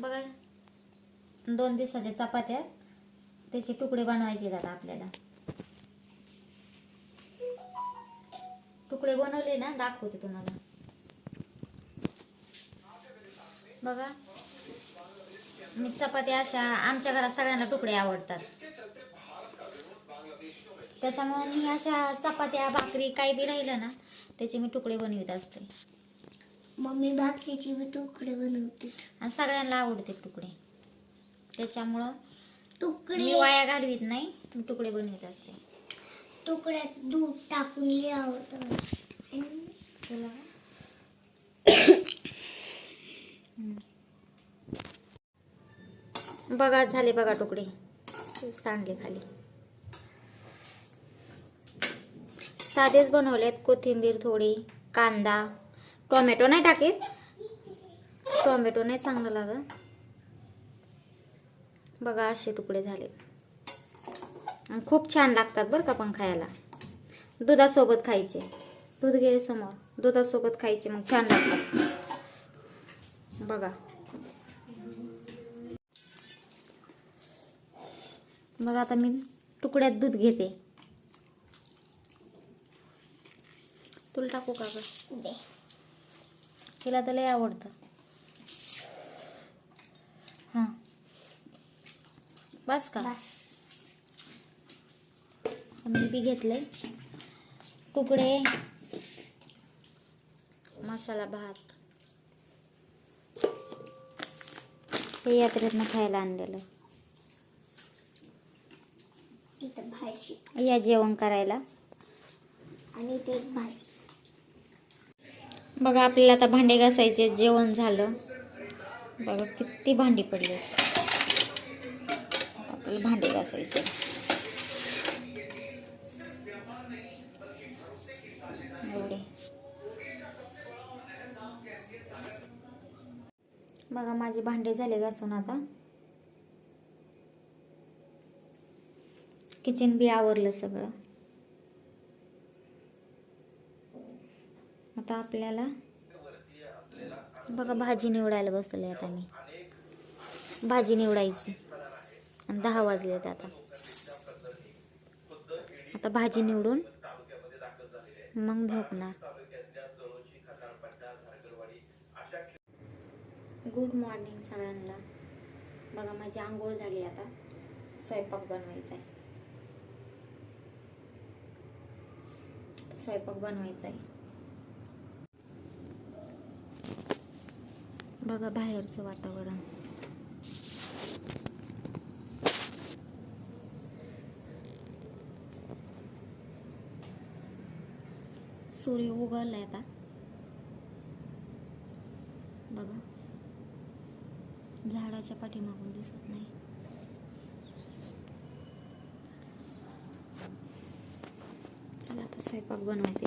बघा 2 दिवसाच्या चपात्या, त्याचे तुकडे बनवायचे आता आपल्याला. तुकडे बनवले ना, दाखवते तुम्हाला. बघा मी चपात्या अशा, आमच्या घरात सगळ्यांना तुकडे आवडतात, त्याच्यामुळे मी अशा चपात्या भाकरी काही बी राहिलं ना त्याचे मी तुकडे बनवित असते. मम्मी भाकरीचे बी तुकडे बनवते आणि सगळ्यांना आवडते तुकडे, त्याच्यामुळं तुकडे मी वाया घालवीत नाही, मी तुकडे बनवित असते. तुकड्यात दूध टाकून लई आवडतं तुला. बघा झाले बघा तुकडे, सांडले खाली. साधेच बनवलेत, कोथिंबीर थोडी, कांदा, टोमॅटो नाही टाकीत, टोमॅटो नाही चांगलं लागत. बघा असे तुकडे झाले आणि खूप छान लागतात बरं का पण खायला. दुधासोबत खायचे, दूध घे समोर, दुधासोबत खायचे मग छान लागतात. बघा बघा आता मी तुकड्यात दूध घेते. तुला टाकू का गं? दे. तिला तर लय आवडतं. हां बस का? बस. मी बी घेतले तुकडे. मसाला भात हे यात्रेतनं खायला आणलेलं. इथं भाजी या जेवण करायला. आणि ते भाजी. बघा आपल्याला आता भांडे घासायचे, जेवण झालं. बघा किती भांडी पडले, आपल्याला भांडे घासायचे. एवढे बघा माझे भांडे झाले घासून. आता किचन बी आवरलं सगळं. आता आपल्याला बघा भाजी निवडायला बसले. आता मी भाजी निवडायची आणि 10 वाजलेत. आता भाजी निवडून मग झोपणार. गुड मॉर्निंग सगळ्यांना. बघा माझी आंघोळ झाली, आता स्वयंपाक बनवायचा आहे. बघा बाहेरचं वातावरण. सूर्य उगवलाय आता. बघा झाडाच्या पाठीमागून दिसत नाही. चला आता स्वयंपाक बनवते.